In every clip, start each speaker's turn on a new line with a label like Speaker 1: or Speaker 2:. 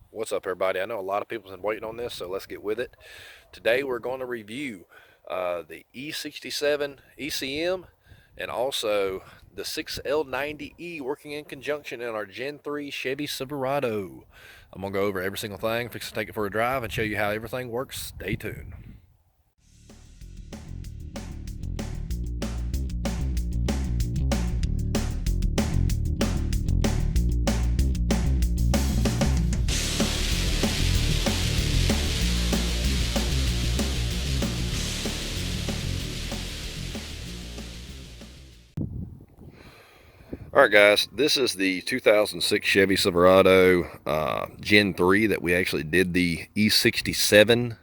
Speaker 1: What's up, everybody? I know a lot of people have been waiting on this, so let's get with it. Today we're going to review the E67 ECM and also the 6L90E working in conjunction in our Gen 3 Chevy Silverado. I'm going to go over every single thing, fix to take it for a drive, and show you how everything works. Stay tuned. All right, guys, this is the 2006 Chevy Silverado Gen 3 that we actually did the E67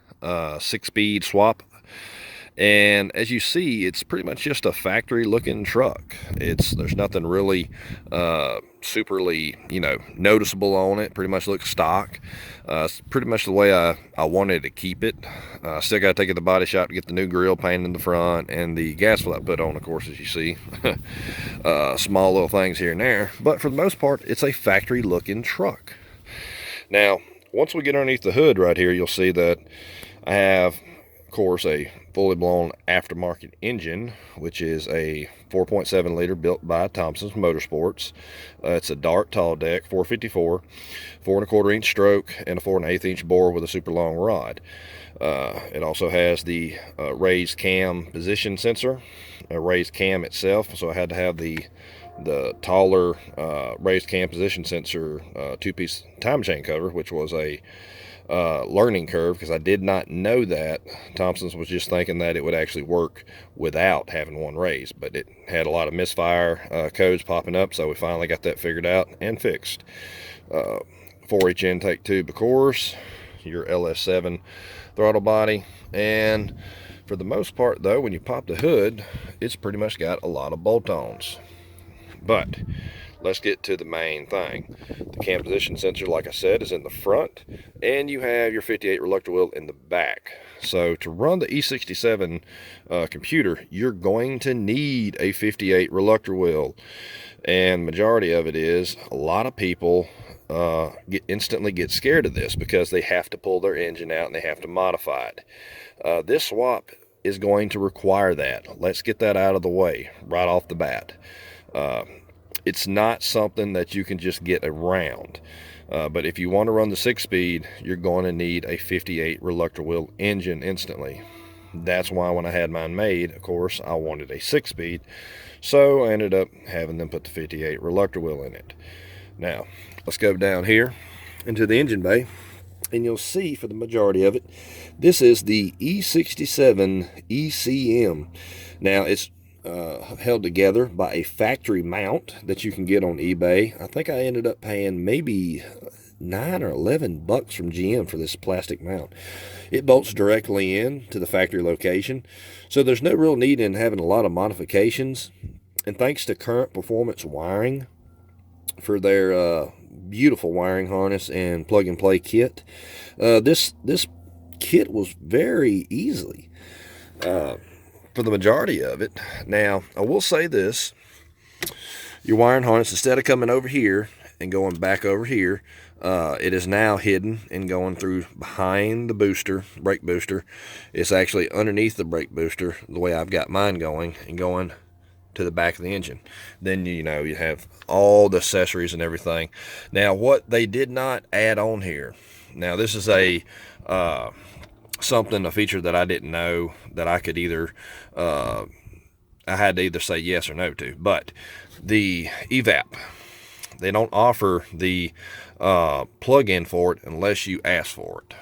Speaker 1: six-speed swap. And as you see, it's pretty much just a factory looking truck. There's nothing really superly, noticeable on it. Pretty much looks stock. It's pretty much the way I wanted to keep it. Still got to take it to the body shop to get the new grill painted in the front and the gas flap put on, of course, as you see. Small little things here and there. But for the most part, it's a factory looking truck. Now, once we get underneath the hood right here, you'll see that I have, of course, a fully blown aftermarket engine, which is a 4.7 liter built by Thompson's Motorsports. It's a Dart tall deck 454, 4 1/4 inch stroke, and a 4 1/8 inch bore with a super long rod. It also has the raised cam position sensor, a raised cam itself, so I had to have the taller raised cam position sensor two-piece time chain cover, which was a learning curve because I did not know that. Thompson's was just thinking that it would actually work without having one raised, but it had a lot of misfire codes popping up, so we finally got that figured out and fixed. 4H intake tube, of course, your LS7 throttle body, and for the most part though, when you pop the hood, it's pretty much got a lot of bolt-ons. But let's get to the main thing. The cam position sensor, like I said, is in the front, and you have your 58 reluctor wheel in the back. So to run the E67 computer, you're going to need a 58 reluctor wheel. And majority of it is, a lot of people instantly get scared of this because they have to pull their engine out and they have to modify it. This swap is going to require that. Let's get that out of the way right off the bat. It's not something that you can just get around. But if you want to run the 6-speed, you're going to need a 58 reluctor wheel engine instantly. That's why when I had mine made, of course, I wanted a 6-speed. So I ended up having them put the 58 reluctor wheel in it. Now, let's go down here into the engine bay, and you'll see for the majority of it, this is the E67 ECM. Now, it's held together by a factory mount that you can get on eBay. I think I ended up paying maybe $9 or $11 from GM for this plastic mount. It bolts directly in to the factory location, so there's no real need in having a lot of modifications. And thanks to Current Performance Wiring for their beautiful wiring harness and plug and play kit, this kit was very easily for the majority of it. Now, I will say this. Your wiring harness, instead of coming over here and going back over here, it is now hidden and going through behind the booster, brake booster. It's actually underneath the brake booster, the way I've got mine going, and going to the back of the engine. Then, you have all the accessories and everything. Now, what they did not add on here, now this is a feature that I didn't know that I could either I had to either say yes or no to. But the evap, they don't offer the plug-in for it unless you ask for it.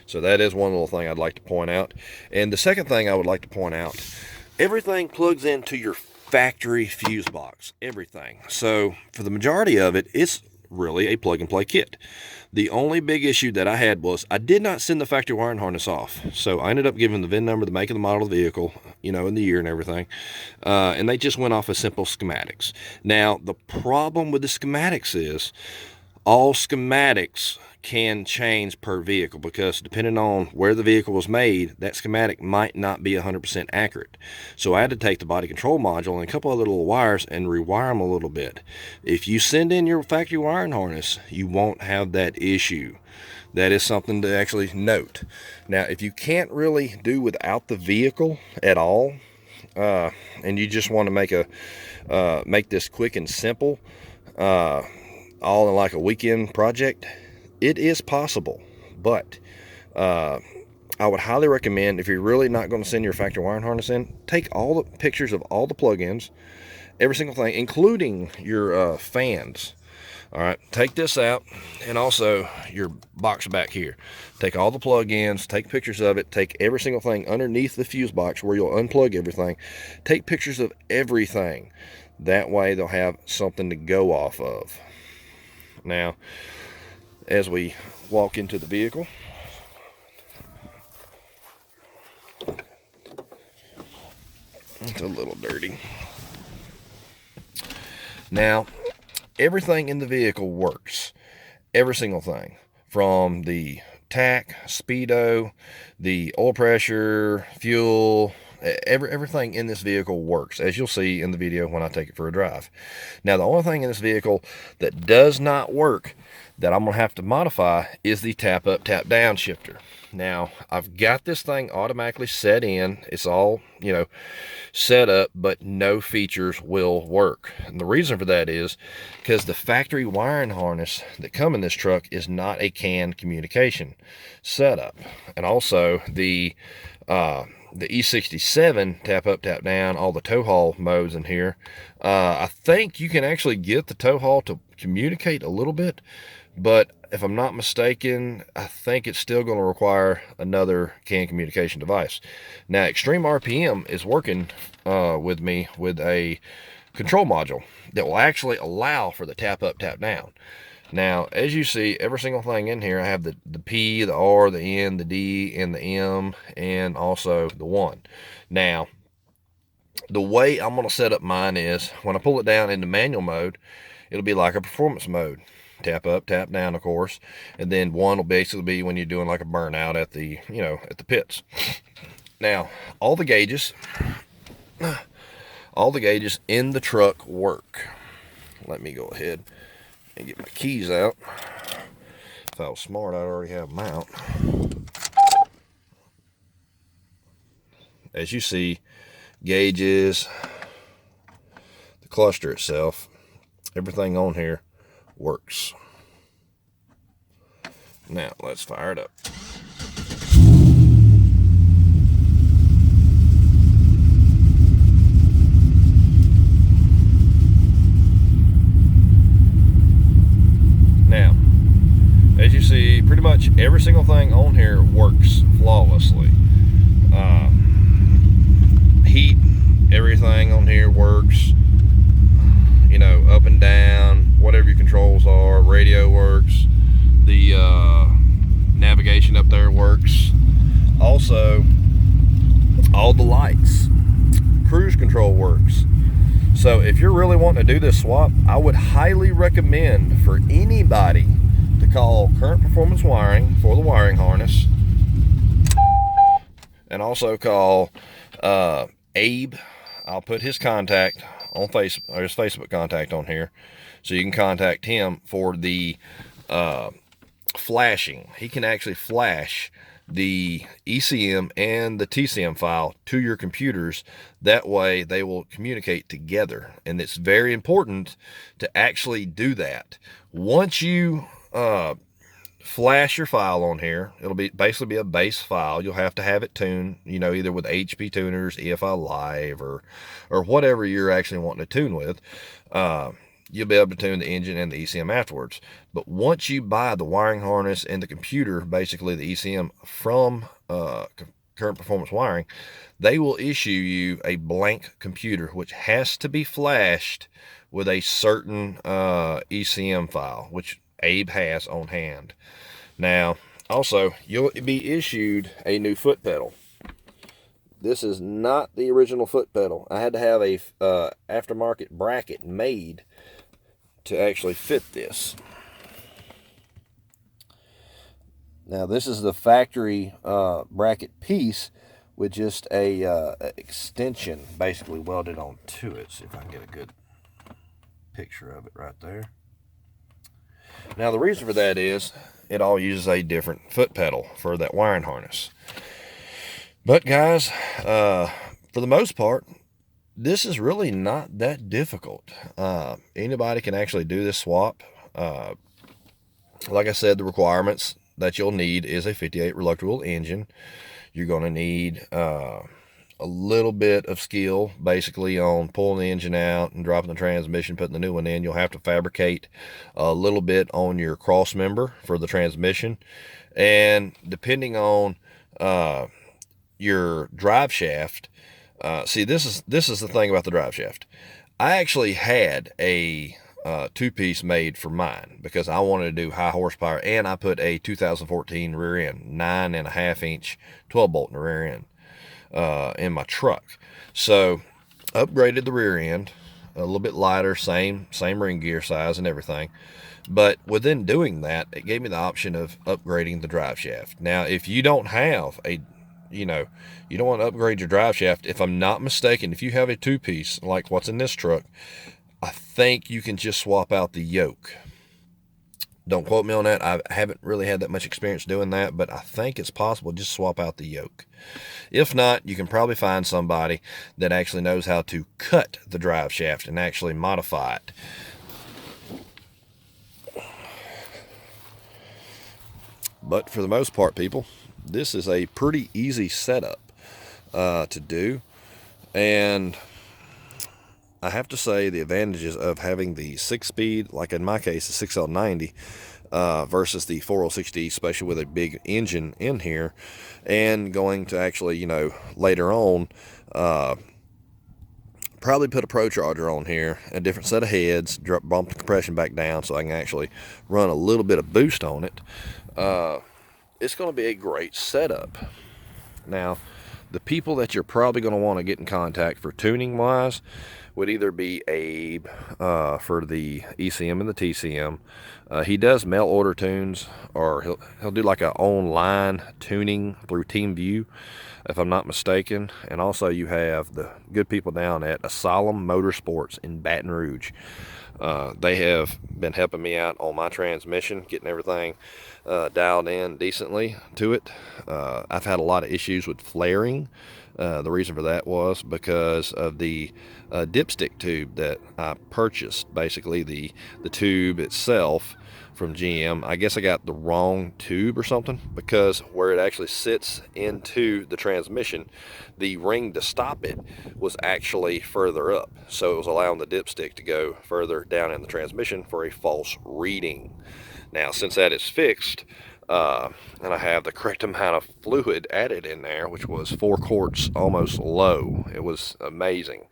Speaker 1: So that is one little thing I'd like to point out. And the second thing I would like to point out, everything plugs into your factory fuse box, everything. So for the majority of it, it's really a plug and play kit. The only big issue that I had was I did not send the factory wiring harness off. So I ended up giving the VIN number, the make and the model of the vehicle, and the year and everything. And they just went off as simple schematics. Now, the problem with the schematics is all schematics can change per vehicle, because depending on where the vehicle was made, that schematic might not be 100% accurate. So I had to take the body control module and a couple other little wires and rewire them a little bit. If you send in your factory wiring harness, you won't have that issue. That is something to actually note. Now, if you can't really do without the vehicle at all, and you just want to make this quick and simple, all in like a weekend project, it is possible. But I would highly recommend, if you're really not going to send your factory wiring harness in, take all the pictures of all the plugins, every single thing, including your fans. All right, take this out, and also your box back here. Take all the plug-ins, take pictures of it, take every single thing underneath the fuse box where you'll unplug everything. Take pictures of everything. That way they'll have something to go off of. Now, as we walk into the vehicle, it's a little dirty. Now, everything in the vehicle works. Every single thing. From the tach, speedo, the oil pressure, fuel, everything in this vehicle works, as you'll see in the video when I take it for a drive. Now, the only thing in this vehicle that does not work, that I'm going to have to modify, is the tap up, tap down shifter. Now, I've got this thing automatically set in. It's all, set up, but no features will work. And the reason for that is because the factory wiring harness that come in this truck is not a CAN communication setup. And also the E67 tap up, tap down, all the tow haul modes in here. I think you can actually get the tow haul to communicate a little bit, but if I'm not mistaken, I think it's still going to require another CAN communication device. Now, Extreme RPM is working with me with a control module that will actually allow for the tap up, tap down. Now, as you see, every single thing in here, I have the P, the R, the N, the D, and the M, and also the 1. Now, the way I'm going to set up mine is, when I pull it down into manual mode, it'll be like a performance mode. Tap up, tap down, of course. And then 1 will basically be when you're doing like a burnout at the, at the pits. Now, all the gauges in the truck work. Let me go ahead and get my keys out. If I was smart, I'd already have them out. As you see, gauges, the cluster itself, everything on here works. Now, let's fire it up. Now, as you see, pretty much every single thing on here works flawlessly. Heat, everything on here works. Up and down, whatever your controls are. Radio works. The navigation up there works. Also, all the lights. Cruise control works. So if you're really wanting to do this swap, I would highly recommend for anybody to call Current Performance Wiring for the wiring harness, and also call Abe. I'll put his contact on Facebook, or his Facebook contact on here, so you can contact him for the flashing. He can actually flash the ECM and the TCM file to your computers. That way they will communicate together, and it's very important to actually do that. Once you flash your file on here, it'll basically be a base file. You'll have to have it tuned, either with HP tuners, EFI Live, or whatever you're actually wanting to tune with. You'll be able to tune the engine and the ECM afterwards. But once you buy the wiring harness and the computer, basically the ECM from Current Performance Wiring, they will issue you a blank computer, which has to be flashed with a certain ECM file, which Abe has on hand. Now, also, you'll be issued a new foot pedal. This is not the original foot pedal. I had to have a aftermarket bracket made to actually fit this. Now this is the factory bracket piece with just a extension basically welded onto it. See if I can get a good picture of it right there. Now the reason for that is it all uses a different foot pedal for that wiring harness. But guys, for the most part, this is really not that difficult. Anybody can actually do this swap. Like I said, the requirements that you'll need is a 58 reluctable engine. You're going to need a little bit of skill basically on pulling the engine out and dropping the transmission, putting the new one in. You'll have to fabricate a little bit on your cross member for the transmission, and depending on your drive shaft, see, this is the thing about the drive shaft. I actually had a two-piece made for mine because I wanted to do high horsepower, and I put a 2014 rear end, 9.5 inch 12 bolt in the rear end in my truck. So upgraded the rear end, a little bit lighter, same ring gear size and everything. But within doing that, it gave me the option of upgrading the drive shaft. Now, if you don't have a, you don't want to upgrade your drive shaft, if I'm not mistaken, if you have a two-piece like what's in this truck, I think you can just swap out the yoke. Don't quote me on that. I haven't really had that much experience doing that, but I think it's possible to just swap out the yoke. If not, you can probably find somebody that actually knows how to cut the drive shaft and actually modify it. But for the most part, people, this is a pretty easy setup to do. And I have to say the advantages of having the 6-speed, like in my case, the 6L90, versus the 406D, especially with a big engine in here, and going to actually, later on, probably put a Pro Charger on here, a different set of heads, bump the compression back down so I can actually run a little bit of boost on it. It's going to be a great setup. Now, the people that you're probably going to want to get in contact for tuning wise would either be Abe for the ECM and the TCM. He does mail order tunes, or he'll do like an online tuning through TeamView, if I'm not mistaken. And also you have the good people down at Asylum Motorsports in Baton Rouge. They have been helping me out on my transmission, getting everything dialed in decently to it. I've had a lot of issues with flaring. The reason for that was because of the dipstick tube that I purchased. Basically the tube itself from GM. I guess I got the wrong tube or something, because where it actually sits into the transmission, the ring to stop it was actually further up, so it was allowing the dipstick to go further down in the transmission for a false reading. Now, since that is fixed, and I have the correct amount of fluid added in there, which was 4 quarts almost low. It was amazing.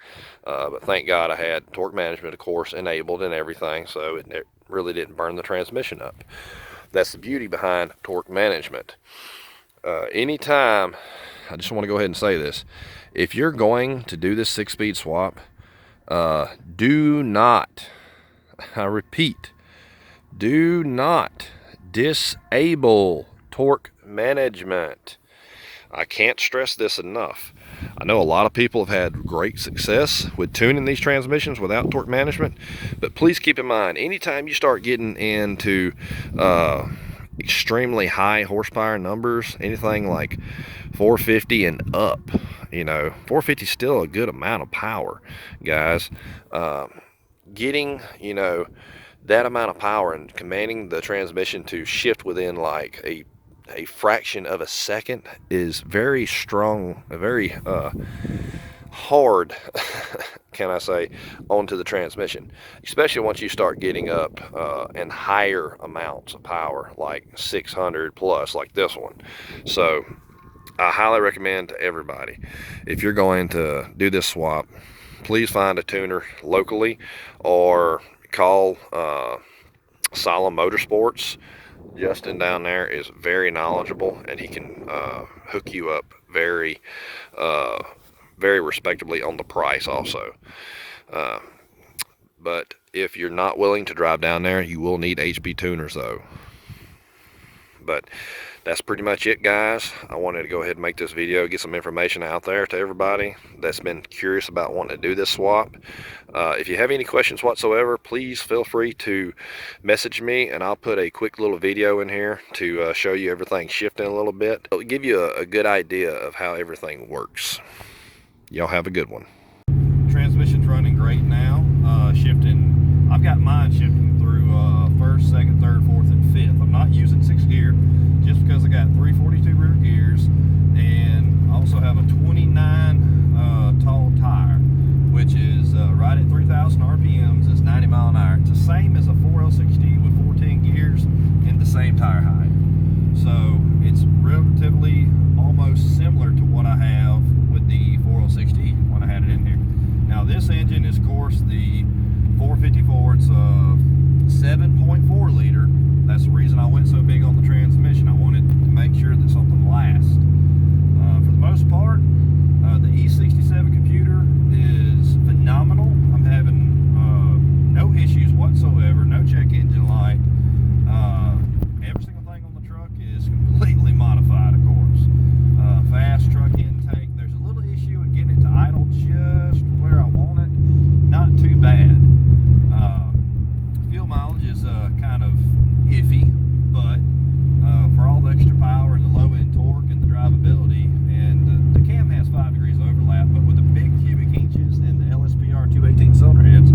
Speaker 1: But thank God I had torque management, of course, enabled and everything, so it really didn't burn the transmission up. That's the beauty behind torque management. Anytime, I just want to go ahead and say this, if you're going to do this 6-speed swap, do not, I repeat, do not disable torque management. I can't stress this enough. I know a lot of people have had great success with tuning these transmissions without torque management, but please keep in mind, anytime you start getting into extremely high horsepower numbers, anything like 450 and up, 450 is still a good amount of power, guys. Getting, that amount of power and commanding the transmission to shift within like a fraction of a second is very strong, very hard, can I say, onto the transmission, especially once you start getting up in higher amounts of power, like 600 plus, like this one. So I highly recommend to everybody, if you're going to do this swap, please find a tuner locally or call Asylum Motorsports. Justin down there is very knowledgeable, and he can hook you up very respectably on the price also. But if you're not willing to drive down there, you will need HP tuners though. But that's pretty much it, guys. I wanted to go ahead and make this video, get some information out there to everybody that's been curious about wanting to do this swap. If you have any questions whatsoever, please feel free to message me, and I'll put a quick little video in here to show you everything shifting a little bit. It'll give you a good idea of how everything works. Y'all have a good one. Transmission's running great now. Shifting, I've got mine shifting through first, second, third, fourth, and fifth. I'm not using 6th gear just because I got 342 rear gears, and I also have a 29 tall tire, which is right at 3,000 RPMs. It's 90 mile an hour. It's the same as a 4L60 with 14 gears and the same tire height. So it's relatively almost similar to what I have with the 4L60 when I had it in here. Now this engine is, of course, the 454. It's a 7.4 liter. That's the reason I went so big on the transmission. I wanted to make sure that something lasts. For the most part, the E67 computer is phenomenal. I'm having no issues whatsoever, no check engine light. Every single thing on the truck is completely modified, of course. Fast truck intake. There's a little issue with getting it to idle just where I want it. Not too bad. Fuel mileage is kind of iffy, but for all the extra power and the low end torque and the drivability, and the cam has 5 degrees of overlap, but with the big cubic inches and the LSPR 218 cylinder heads,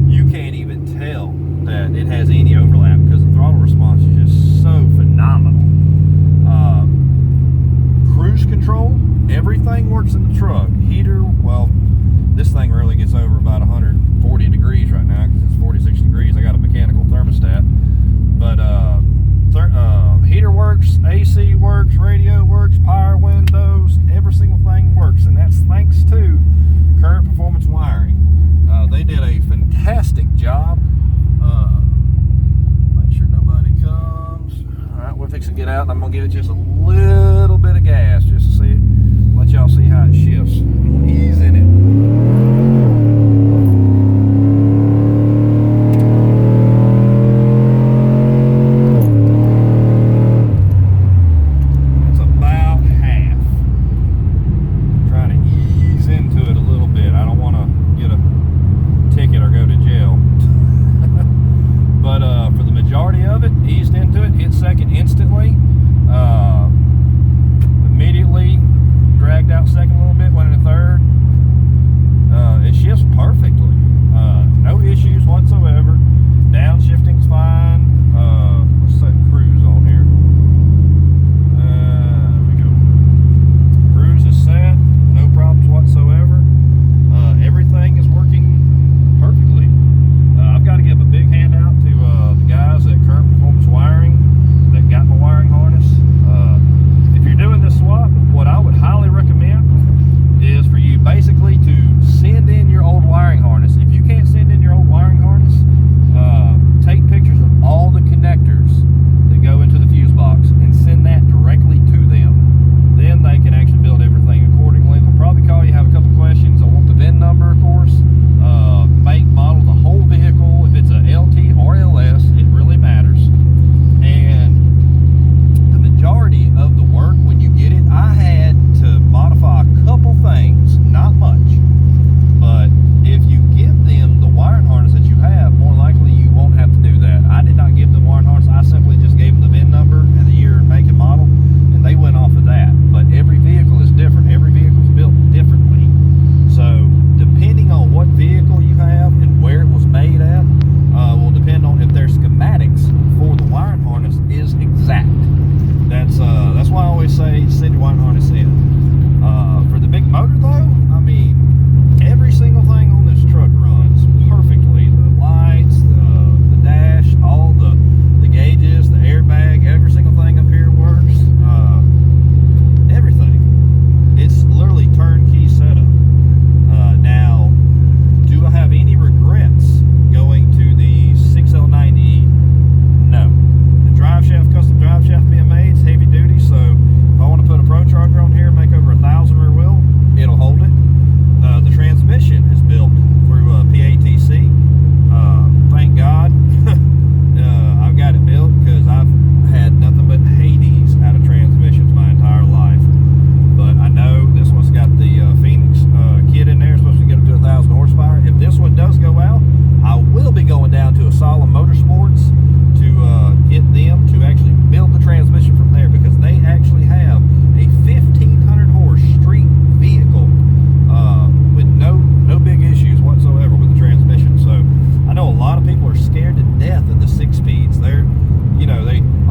Speaker 1: you can't even tell that it has any overlap because the throttle response is just so phenomenal. Cruise control, everything works in the truck. Heater, well, this thing really gets over about 140 degrees right now because it's 46 degrees. I got a mechanical thermostat, but heater works, AC works, radio works, power windows, every single thing works, and that's thanks to Current Performance Wiring. They did a fantastic job. Make sure nobody comes. All right, we're fixing to get out, and I'm gonna give it just a little bit of gas just to see, let y'all see how it shifts. Ease in it.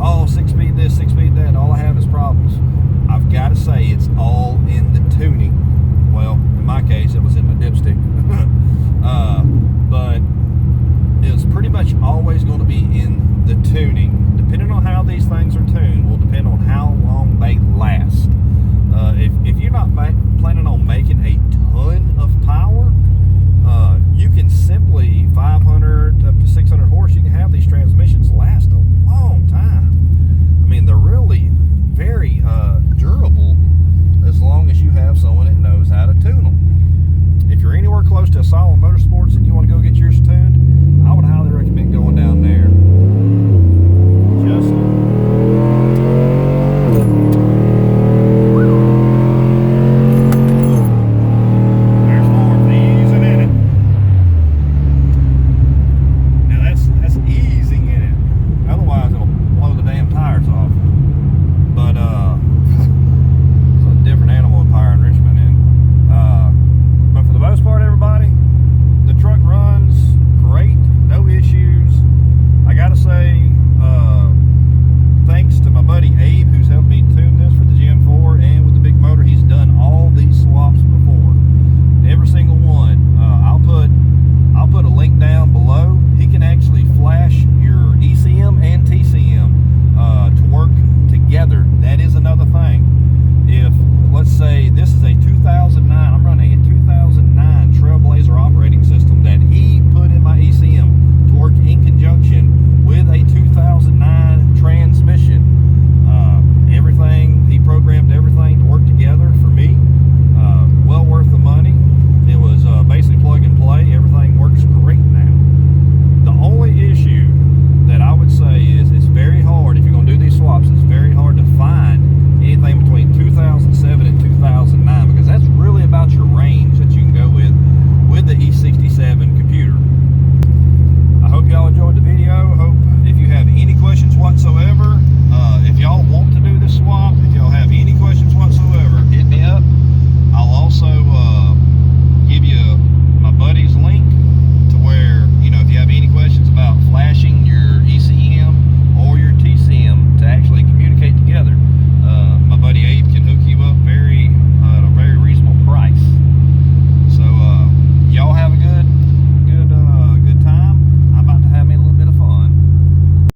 Speaker 1: oh, 6-speed this, 6-speed that, all I have is problems. I've got to say, it's all in the tuning. Well, in my case, it was in my dipstick. But it was pretty much always going to be in the tuning. Depending on how these things are tuned will depend on how long they last. If you're not planning on making a ton of power, you can simply 500 up to 600 horse. You can have these transmissions last a long time. I mean, they're really very durable as long as you have someone that knows how to tune them. If you're anywhere close to Asylum Motorsports and you want to go get your